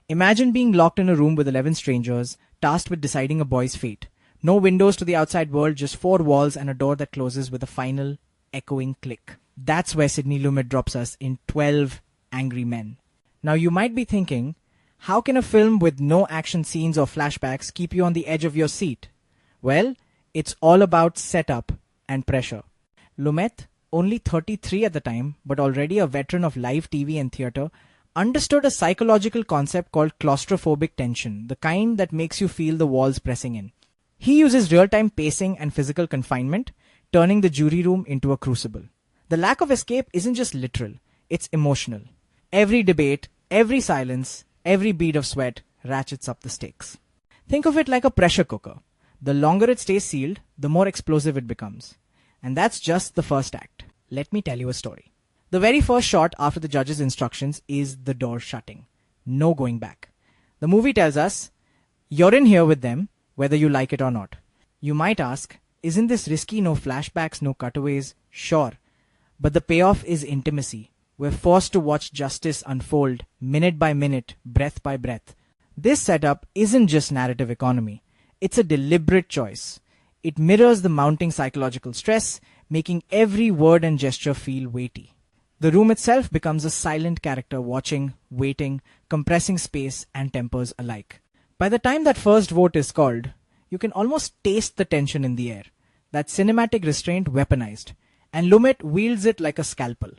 Imagine being locked in a room with 11 strangers, tasked with deciding a boy's fate. No windows to the outside world, just four walls and a door that closes with a final, echoing click. That's where Sidney Lumet drops us in 12 Angry Men. Now you might be thinking, how can a film with no action scenes or flashbacks keep you on the edge of your seat? Well, it's all about setup and pressure. Lumet, only 33 at the time, but already a veteran of live TV and theatre, understood a psychological concept called claustrophobic tension, the kind that makes you feel the walls pressing in. He uses real-time pacing and physical confinement, turning the jury room into a crucible. The lack of escape isn't just literal, it's emotional. Every debate, every silence, every bead of sweat ratchets up the stakes. Think of it like a pressure cooker. The longer it stays sealed, the more explosive it becomes. And that's just the first act. Let me tell you a story. The very first shot after the judge's instructions is the door shutting. No going back. The movie tells us, you're in here with them, whether you like it or not. You might ask, isn't this risky? No flashbacks, no cutaways? Sure. But the payoff is intimacy. We're forced to watch justice unfold, minute by minute, breath by breath. This setup isn't just narrative economy. It's a deliberate choice. It mirrors the mounting psychological stress, making every word and gesture feel weighty. The room itself becomes a silent character watching, waiting, compressing space and tempers alike. By the time that first vote is called, you can almost taste the tension in the air, that cinematic restraint weaponized, and Lumet wields it like a scalpel.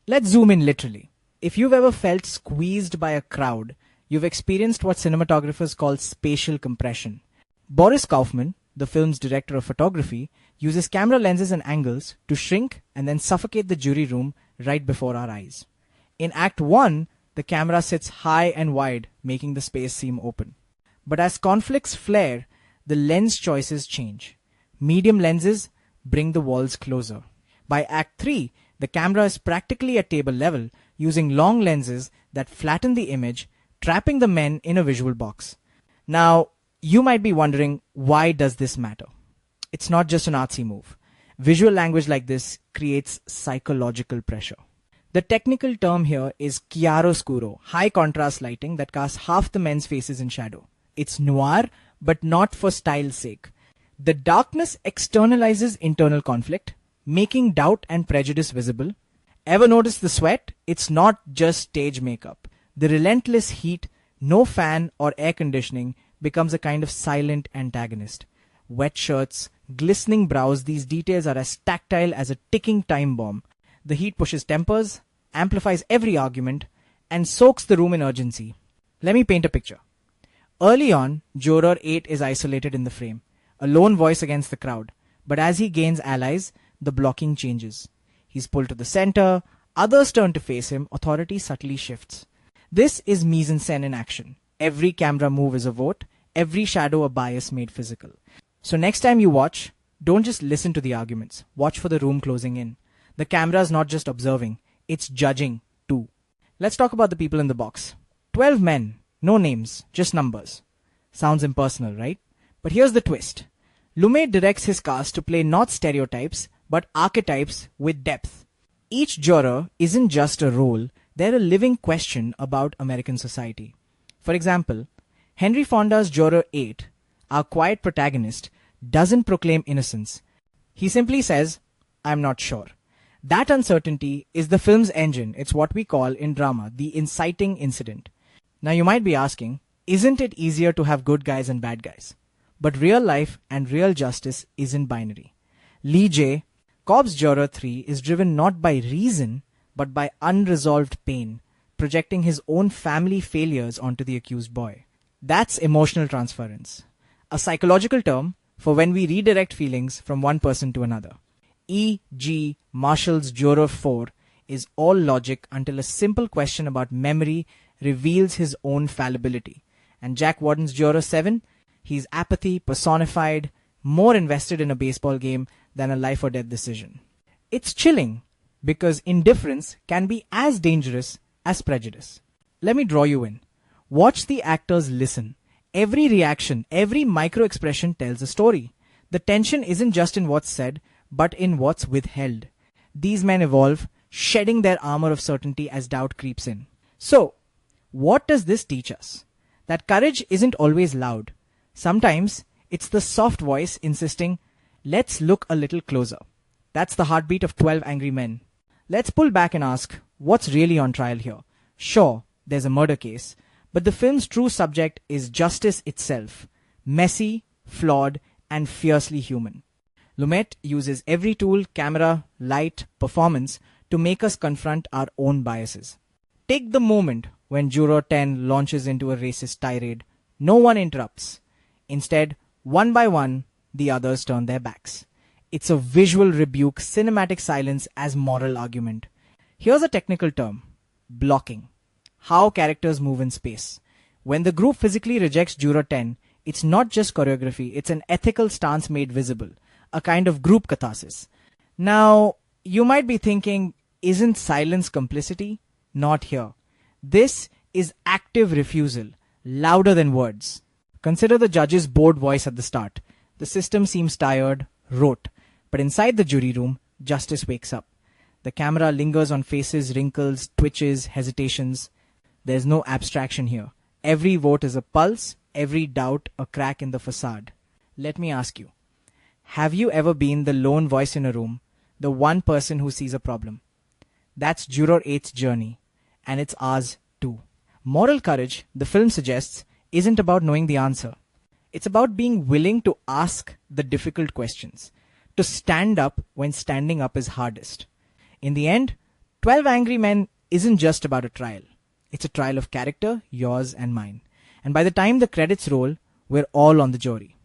Let's zoom in literally. If you've ever felt squeezed by a crowd, you've experienced what cinematographers call spatial compression. Boris Kaufman, the film's director of photography, uses camera lenses and angles to shrink and then suffocate the jury room right before our eyes. In Act 1, the camera sits high and wide, making the space seem open. But as conflicts flare, the lens choices change. Medium lenses bring the walls closer. By Act 3, the camera is practically at table level, using long lenses that flatten the image, trapping the men in a visual box. Now, you might be wondering, why does this matter? It's not just an artsy move. Visual language like this creates psychological pressure. The technical term here is chiaroscuro, high contrast lighting that casts half the men's faces in shadow. It's noir, but not for style's sake. The darkness externalizes internal conflict, making doubt and prejudice visible. Ever notice the sweat? It's not just stage makeup. The relentless heat, no fan or air conditioning, becomes a kind of silent antagonist. Wet shirts, glistening brows, these details are as tactile as a ticking time bomb. The heat pushes tempers, amplifies every argument, and soaks the room in urgency. Let me paint a picture. Early on, Juror 8 is isolated in the frame, a lone voice against the crowd. But as he gains allies, the blocking changes. He's pulled to the center, others turn to face him, authority subtly shifts. This is mise-en-scène in action. Every camera move is a vote, every shadow a bias made physical. So next time you watch, don't just listen to the arguments. Watch for the room closing in. The camera is not just observing, it's judging too. Let's talk about the people in the box. 12 men, no names, just numbers. Sounds impersonal, right? But here's the twist. Lumet directs his cast to play not stereotypes, but archetypes with depth. Each juror isn't just a role, they're a living question about American society. For example, Henry Fonda's Juror 8, our quiet protagonist, doesn't proclaim innocence. He simply says, I'm not sure. That uncertainty is the film's engine. It's what we call in drama the inciting incident. Now you might be asking, isn't it easier to have good guys and bad guys? But real life and real justice isn't binary. Lee J. Cobb's Juror 3 is driven not by reason, but by unresolved pain, projecting his own family failures onto the accused boy. That's emotional transference, a psychological term for when we redirect feelings from one person to another. E. G. Marshall's Juror 4 is all logic until a simple question about memory reveals his own fallibility. And Jack Warden's Juror 7, he's apathy personified, more invested in a baseball game than a life or death decision. It's chilling because indifference can be as dangerous as prejudice. Let me draw you in. Watch the actors listen. Every reaction, every micro-expression tells a story. The tension isn't just in what's said, but in what's withheld. These men evolve, shedding their armor of certainty as doubt creeps in. So, what does this teach us? That courage isn't always loud. Sometimes it's the soft voice insisting, let's look a little closer. That's the heartbeat of 12 Angry Men. Let's pull back and ask, what's really on trial here? Sure, there's a murder case, but the film's true subject is justice itself. Messy, flawed, and fiercely human. Lumet uses every tool, camera, light, performance, to make us confront our own biases. Take the moment when Juror 10 launches into a racist tirade. No one interrupts. Instead, one by one, the others turn their backs. It's a visual rebuke, cinematic silence as moral argument. Here's a technical term: blocking. How characters move in space. When the group physically rejects Juror 10, it's not just choreography, it's an ethical stance made visible, a kind of group catharsis. Now, you might be thinking, isn't silence complicity? Not here. This is active refusal, louder than words. Consider the judge's bored voice at the start. The system seems tired, rote. But inside the jury room, justice wakes up. The camera lingers on faces, wrinkles, twitches, hesitations. There's no abstraction here. Every vote is a pulse, every doubt a crack in the facade. Let me ask you, have you ever been the lone voice in a room, the one person who sees a problem? That's Juror 8's journey, and it's ours too. Moral courage, the film suggests, isn't about knowing the answer. It's about being willing to ask the difficult questions, to stand up when standing up is hardest. In the end, 12 Angry Men isn't just about a trial. It's a trial of character, yours and mine. And by the time the credits roll, we're all on the jury.